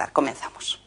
cantar. Comenzamos.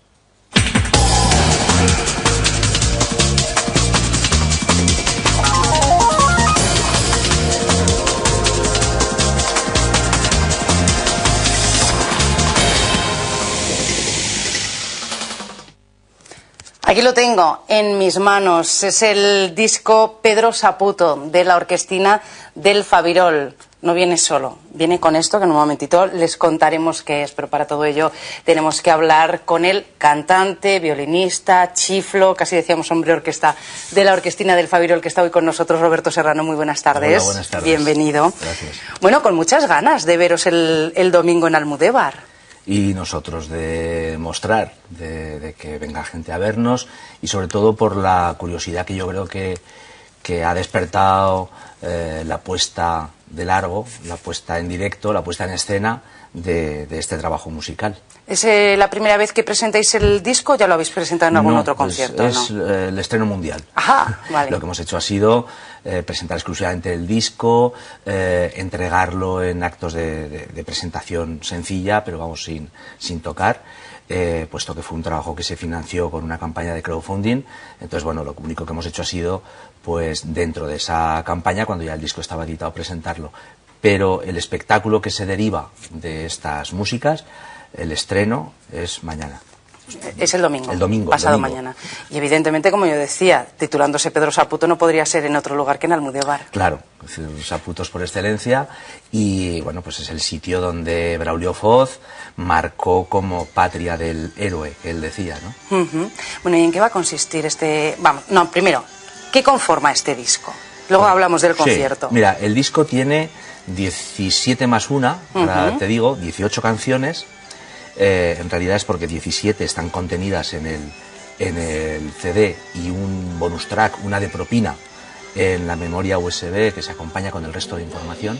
Aquí lo tengo en mis manos, es el disco Pedro Saputo de la Orquestina del Fabirol. No viene solo, viene con esto que en un momentito les contaremos qué es, pero para todo ello tenemos que hablar con el cantante, violinista, chiflo, casi decíamos hombre orquesta de la Orquestina del Fabirol, que está hoy con nosotros, Roberto Serrano. Muy buenas tardes. Hola, buenas tardes. Bienvenido. Gracias. Bueno, con muchas ganas de veros el domingo en Almudévar. Y nosotros de mostrar, de que venga gente a vernos, y sobre todo por la curiosidad que yo creo que ha despertado la puesta de largo, la puesta en directo, la puesta en escena de este trabajo musical. ¿Es la primera vez que presentáis el disco o ya lo habéis presentado en algún otro concierto? Es el estreno mundial. Ajá, vale. Lo que hemos hecho ha sido presentar exclusivamente el disco, entregarlo en actos de presentación sencilla, pero vamos, sin tocar, puesto que fue un trabajo que se financió con una campaña de crowdfunding. Entonces, bueno, lo único que hemos hecho ha sido, pues dentro de esa campaña, cuando ya el disco estaba editado, presentarlo. Pero el espectáculo que se deriva de estas músicas, el estreno, es mañana. Es el domingo. El domingo. Pasado mañana. Y evidentemente, como yo decía, titulándose Pedro Saputo no podría ser en otro lugar que en Almudévar. Claro, es decir, Saputos por excelencia, y bueno, pues es el sitio donde Braulio Foz marcó como patria del héroe, que él decía, ¿no? Bueno, ¿y en qué va a consistir este...? Vamos, no, primero, ¿qué conforma este disco? Luego hablamos del concierto. Sí, mira, el disco tiene 17 más una, ahora te digo, 18 canciones. En realidad es porque 17 están contenidas en el CD y un bonus track, una de propina, en la memoria USB que se acompaña con el resto de información.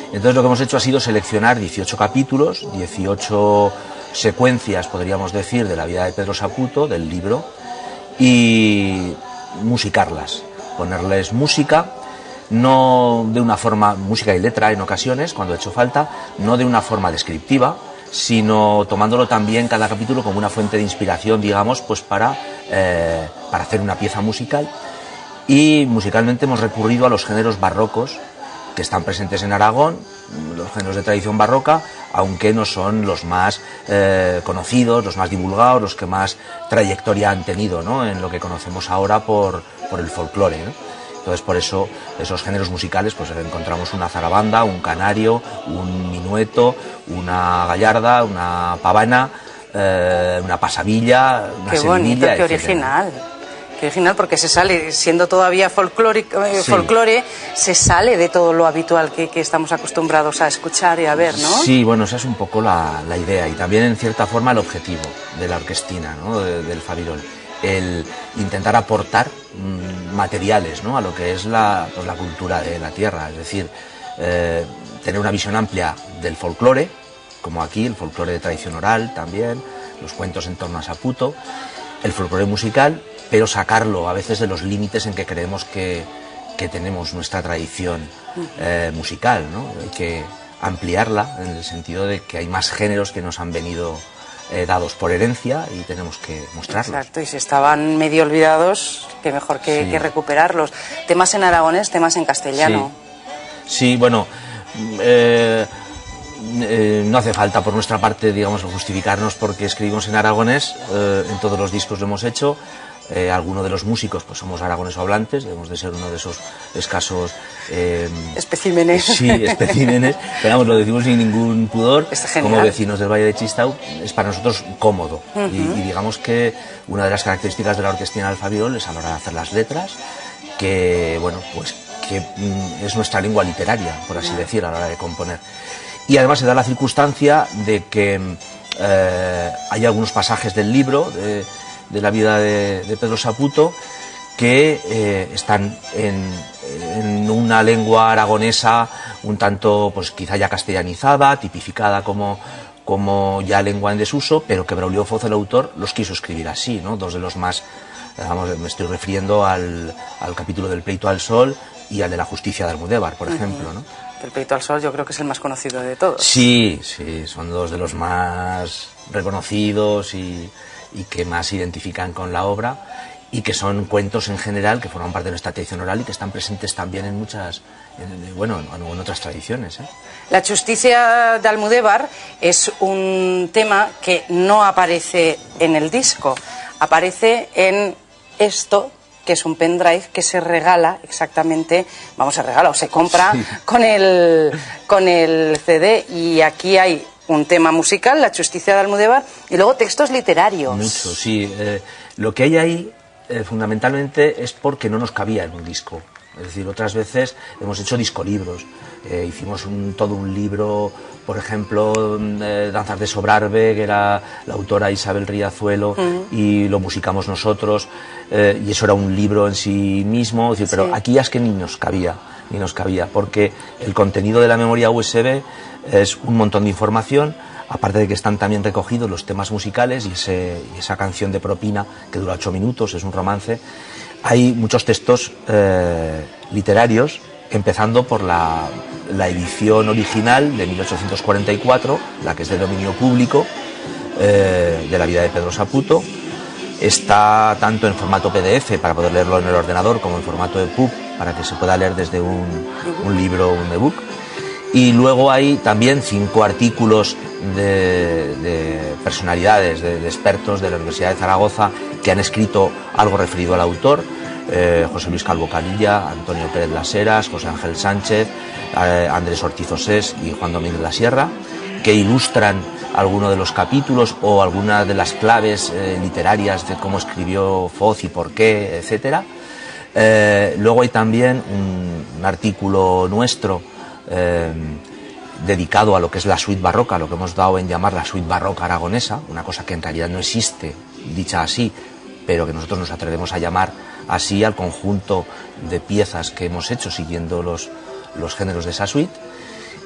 Entonces lo que hemos hecho ha sido seleccionar 18 capítulos, 18 secuencias, podríamos decir, de la vida de Pedro Saputo, del libro, y musicarlas, ponerles música, no de una forma, música y letra en ocasiones, cuando ha hecho falta, no de una forma descriptiva, sino tomándolo también cada capítulo como una fuente de inspiración, digamos, pues para hacer una pieza musical. Y musicalmente hemos recurrido a los géneros barrocos que están presentes en Aragón, los géneros de tradición barroca, aunque no son los más conocidos, los más divulgados, los que más trayectoria han tenido, ¿no?, en lo que conocemos ahora por el folclore, ¿no? Entonces, por eso, esos géneros musicales, pues encontramos una zarabanda, un canario, un minueto, una gallarda, una pavana, una pasavilla, una qué seguidilla, bonito, qué etcétera. original. Qué original, porque se sale, siendo todavía folclore, se sale de todo lo habitual que estamos acostumbrados a escuchar y a ver, ¿no? Sí, bueno, esa es un poco la idea, y también, en cierta forma, el objetivo de la Orquestina, ¿no?, del Fabirol. El intentar aportar materiales, ¿no?, a lo que es la cultura de la tierra, es decir, tener una visión amplia del folclore, como aquí, el folclore de tradición oral también, los cuentos en torno a Saputo, el folclore musical, pero sacarlo a veces de los límites en que creemos que tenemos nuestra tradición musical, ¿no? Hay que ampliarla en el sentido de que hay más géneros que nos han venido dados por herencia y tenemos que mostrarlos. Exacto, y si estaban medio olvidados, qué mejor que recuperarlos. Temas en aragonés, temas en castellano. Sí, bueno, no hace falta por nuestra parte, digamos, justificarnos porque escribimos en aragonés, en todos los discos lo hemos hecho. Algunos de los músicos pues somos aragoneses hablantes, debemos de ser uno de esos escasos especímenes. Sí, especímenes, pero vamos, lo decimos sin ningún pudor, como vecinos del Valle de Chistau, es para nosotros cómodo. Y digamos que una de las características de la Orquestina del Fabirol es a la hora de hacer las letras, que bueno, pues que es nuestra lengua literaria, por así decir, a la hora de componer. Y además se da la circunstancia de que hay algunos pasajes del libro de la vida de Pedro Saputo que están en una lengua aragonesa un tanto, pues quizá ya castellanizada, tipificada como ya lengua en desuso, pero que Braulio Foz, el autor, los quiso escribir así, ¿no? Dos de los más, vamos, me estoy refiriendo al capítulo del Pleito al Sol y al de la Justicia de Almudévar, por ejemplo, ¿no? El Pleito al Sol yo creo que es el más conocido de todos. Sí, sí, son dos de los más reconocidos y que más se identifican con la obra, y que son cuentos en general que forman parte de nuestra tradición oral y que están presentes también en muchas, en otras tradiciones. La Justicia de Almudévar es un tema que no aparece en el disco, aparece en esto, que es un pendrive que se regala exactamente, vamos, se regala o se compra, sí, con el CD, y aquí hay un tema musical, La Justicia de Almudévar, y luego textos literarios. Mucho, sí. Lo que hay ahí fundamentalmente es porque no nos cabía en un disco. Es decir, otras veces hemos hecho discolibros. Hicimos todo un libro, por ejemplo, Danzas de Sobrarbe, que era la autora Isabel Riazuelo, y lo musicamos nosotros, y eso era un libro en sí mismo. Es decir, pero aquí ya es que ni nos cabía, porque el contenido de la memoria USB es un montón de información, aparte de que están también recogidos los temas musicales y esa canción de Propina, que dura 8 minutos, es un romance. Hay muchos textos literarios, empezando por la edición original de 1844, la que es de dominio público, de la vida de Pedro Saputo. Está tanto en formato PDF para poder leerlo en el ordenador, como en formato EPUB para que se pueda leer desde un libro, un ebook. Y luego hay también 5 artículos de personalidades, de expertos de la Universidad de Zaragoza, que han escrito algo referido al autor. José Luis Calvo Canilla, Antonio Pérez Las Heras, José Ángel Sánchez, Andrés Ortiz Osés y Juan Domínguez La Sierra, que ilustran alguno de los capítulos o algunas de las claves literarias de cómo escribió Foz y por qué, etcétera. Luego hay también un artículo nuestro dedicado a lo que es la suite barroca, lo que hemos dado en llamar la suite barroca aragonesa, una cosa que en realidad no existe dicha así, pero que nosotros nos atrevemos a llamar así al conjunto de piezas que hemos hecho siguiendo los géneros de esa suite.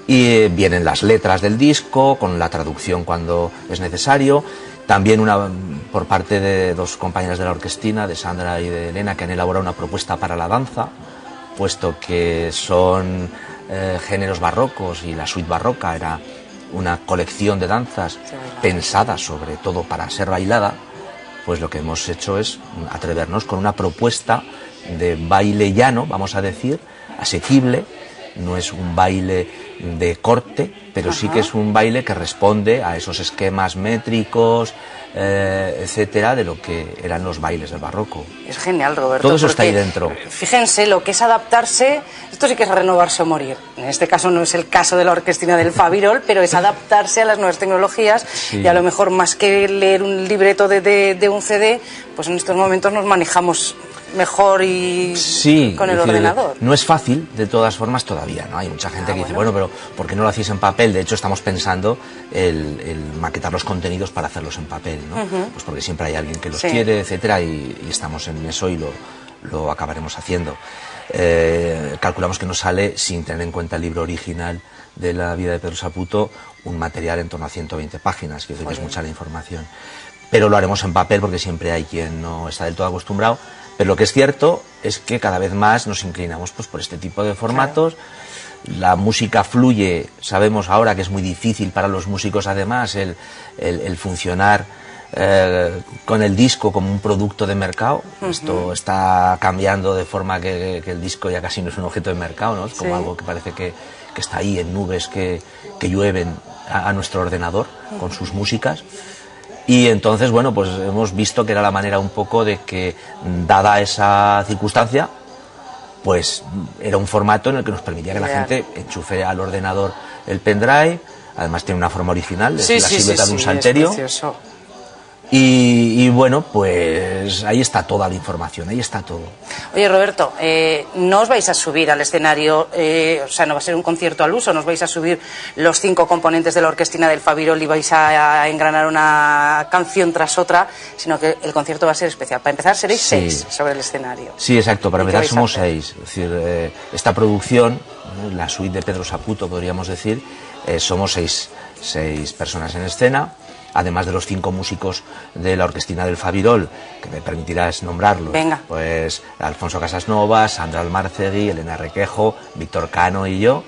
Y vienen las letras del disco, con la traducción cuando es necesario. También por parte de 2 compañeras de la orquestina, de Sandra y de Elena, que han elaborado una propuesta para la danza, puesto que son géneros barrocos y la suite barroca era una colección de danzas pensada sobre todo para ser bailada. Pues lo que hemos hecho es atrevernos con una propuesta de baile llano, vamos a decir, asequible. No es un baile de corte, pero sí que es un baile que responde a esos esquemas métricos, etcétera, de lo que eran los bailes del barroco. Es genial, Roberto. Todo eso está ahí dentro. Fíjense, lo que es adaptarse, esto sí que es renovarse o morir. En este caso no es el caso de la orquestina del Fabirol, pero es adaptarse a las nuevas tecnologías, sí. Y a lo mejor más que leer un libreto de un CD, pues en estos momentos nos manejamos mejor y con el ordenador. No es fácil, de todas formas, todavía, ¿no? Hay mucha gente que dice, bueno, pero ¿por qué no lo hacéis en papel? De hecho, estamos pensando el maquetar los contenidos para hacerlos en papel, ¿no? Pues porque siempre hay alguien que los quiere, etcétera, y estamos en eso y lo acabaremos haciendo. Calculamos que nos sale, sin tener en cuenta el libro original de la vida de Pedro Saputo, un material en torno a 120 páginas, que es mucha la información. Pero lo haremos en papel porque siempre hay quien no está del todo acostumbrado. Pero lo que es cierto es que cada vez más nos inclinamos pues por este tipo de formatos. Claro. La música fluye, sabemos ahora que es muy difícil para los músicos además el funcionar con el disco como un producto de mercado. Esto está cambiando de forma que el disco ya casi no es un objeto de mercado, ¿no? Es como algo que parece que está ahí en nubes que llueven a nuestro ordenador con sus músicas. Y entonces, bueno, pues hemos visto que era la manera un poco de que, dada esa circunstancia, pues era un formato en el que nos permitía que la gente enchufe al ordenador el pendrive. Además tiene una forma original, es la silueta de un salterio. Y bueno, pues ahí está toda la información, ahí está todo. Oye, Roberto, no os vais a subir al escenario, o sea, no va a ser un concierto al uso, no os vais a subir los 5 componentes de la orquestina del Fabirol y vais a engranar una canción tras otra, sino que el concierto va a ser especial. Para empezar seréis 6 sobre el escenario. Sí, exacto, para empezar somos 6. Es decir, esta producción, la suite de Pedro Saputo, podríamos decir, somos 6 personas en escena. Además de los 5 músicos de la orquestina del Fabirol, que me permitirás nombrarlos. Venga. Pues Alfonso Casasnovas, Sandra Almarcegui, Elena Requejo, Víctor Cano y yo.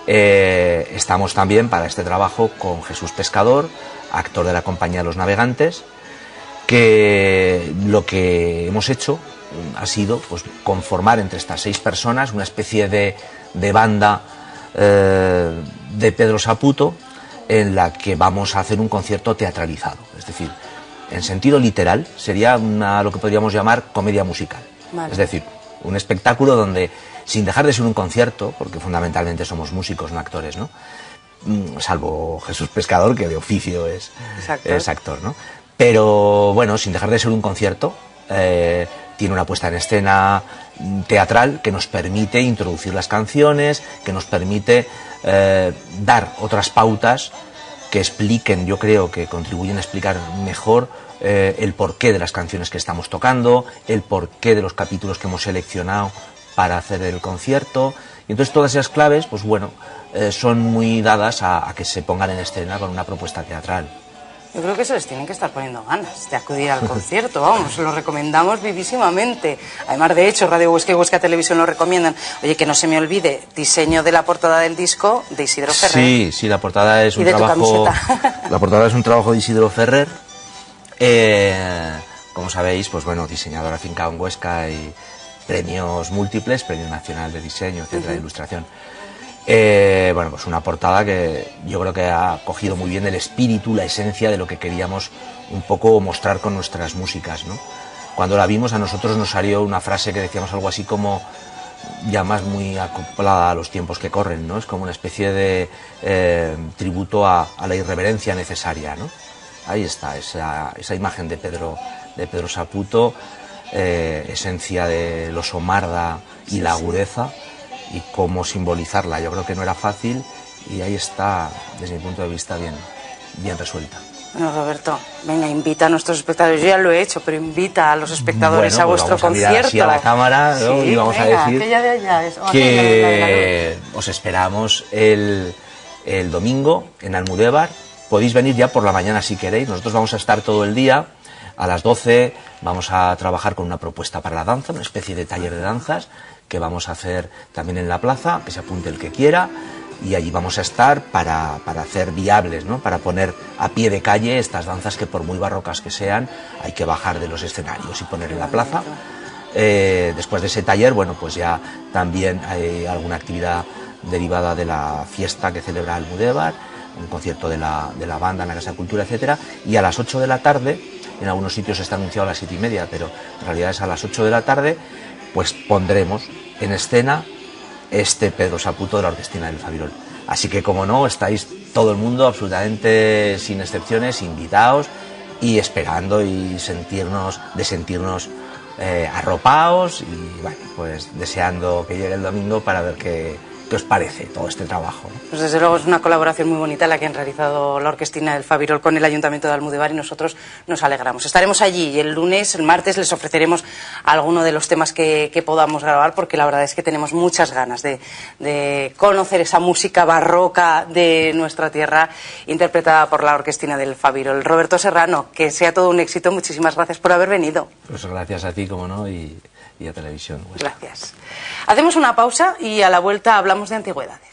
Estamos también para este trabajo con Jesús Pescador, actor de la Compañía de los Navegantes, que lo que hemos hecho ha sido pues conformar entre estas 6 personas una especie de banda de Pedro Saputo, en la que vamos a hacer un concierto teatralizado, es decir, en sentido literal sería lo que podríamos llamar comedia musical. Vale. Es decir, un espectáculo donde, sin dejar de ser un concierto, porque fundamentalmente somos músicos, no actores, ¿no? Salvo Jesús Pescador, que de oficio es actor, ¿no? Pero bueno, sin dejar de ser un concierto, tiene una puesta en escena teatral que nos permite introducir las canciones, que nos permite dar otras pautas que expliquen, yo creo que contribuyen a explicar mejor el porqué de las canciones que estamos tocando, el porqué de los capítulos que hemos seleccionado para hacer el concierto. Y entonces todas esas claves, pues bueno, son muy dadas a que se pongan en escena con una propuesta teatral. Yo creo que se les tienen que estar poniendo ganas de acudir al concierto, vamos, lo recomendamos vivísimamente. Además, de hecho, Radio Huesca y Huesca Televisión lo recomiendan. Oye, que no se me olvide, diseño de la portada del disco de Isidro Ferrer. Sí, la portada es un trabajo... La portada es un trabajo de Isidro Ferrer. Como sabéis, pues bueno, diseñador afincado en Huesca y premios múltiples, Premio Nacional de Diseño, etcétera, de Ilustración. Bueno, pues una portada que yo creo que ha cogido muy bien el espíritu, la esencia de lo que queríamos un poco mostrar con nuestras músicas, ¿no? Cuando la vimos a nosotros nos salió una frase que decíamos algo así como, ya más muy acoplada a los tiempos que corren, ¿no? Es como una especie de tributo a la irreverencia necesaria, ¿no? Ahí está, esa imagen de Pedro Saputo, esencia del oso marda y la agudeza, y cómo simbolizarla. Yo creo que no era fácil y ahí está, desde mi punto de vista, bien resuelta. Bueno, Roberto, venga, invita a nuestros espectadores. Yo ya lo he hecho, pero invita a los espectadores a vuestro concierto. Vamos a mirar así a la cámara, ¿no? Y vamos a decir que os esperamos el domingo en Almudévar. Podéis venir ya por la mañana si queréis. Nosotros vamos a estar todo el día. A las 12 vamos a trabajar con una propuesta para la danza, una especie de taller de danzas que vamos a hacer también en la plaza, que se apunte el que quiera, y allí vamos a estar para hacer viables, ¿no? Para poner a pie de calle estas danzas que, por muy barrocas que sean, hay que bajar de los escenarios y poner en la plaza. Después de ese taller, bueno, pues ya también hay alguna actividad derivada de la fiesta que celebra Almudévar, un concierto de la banda en la Casa de Cultura, etcétera, y a las 8 de la tarde, en algunos sitios está anunciado a las 7:30, pero en realidad es a las 8 de la tarde, pues pondremos en escena este Pedro Saputo de la Orquestina del Fabirol. Así que, como no, estáis todo el mundo, absolutamente sin excepciones, invitados y esperando y sentirnos arropados y, bueno, pues deseando que llegue el domingo para ver qué os parece todo este trabajo, ¿no? Pues desde luego es una colaboración muy bonita la que han realizado la Orquestina del Fabirol con el Ayuntamiento de Almudévar y nosotros nos alegramos. Estaremos allí y el martes les ofreceremos alguno de los temas que podamos grabar, porque la verdad es que tenemos muchas ganas de conocer esa música barroca de nuestra tierra interpretada por la Orquestina del Fabirol. Roberto Serrano, que sea todo un éxito. Muchísimas gracias por haber venido. Pues gracias a ti, como no, y a Televisión. Gracias. Hacemos una pausa y a la vuelta hablamos de antigüedades.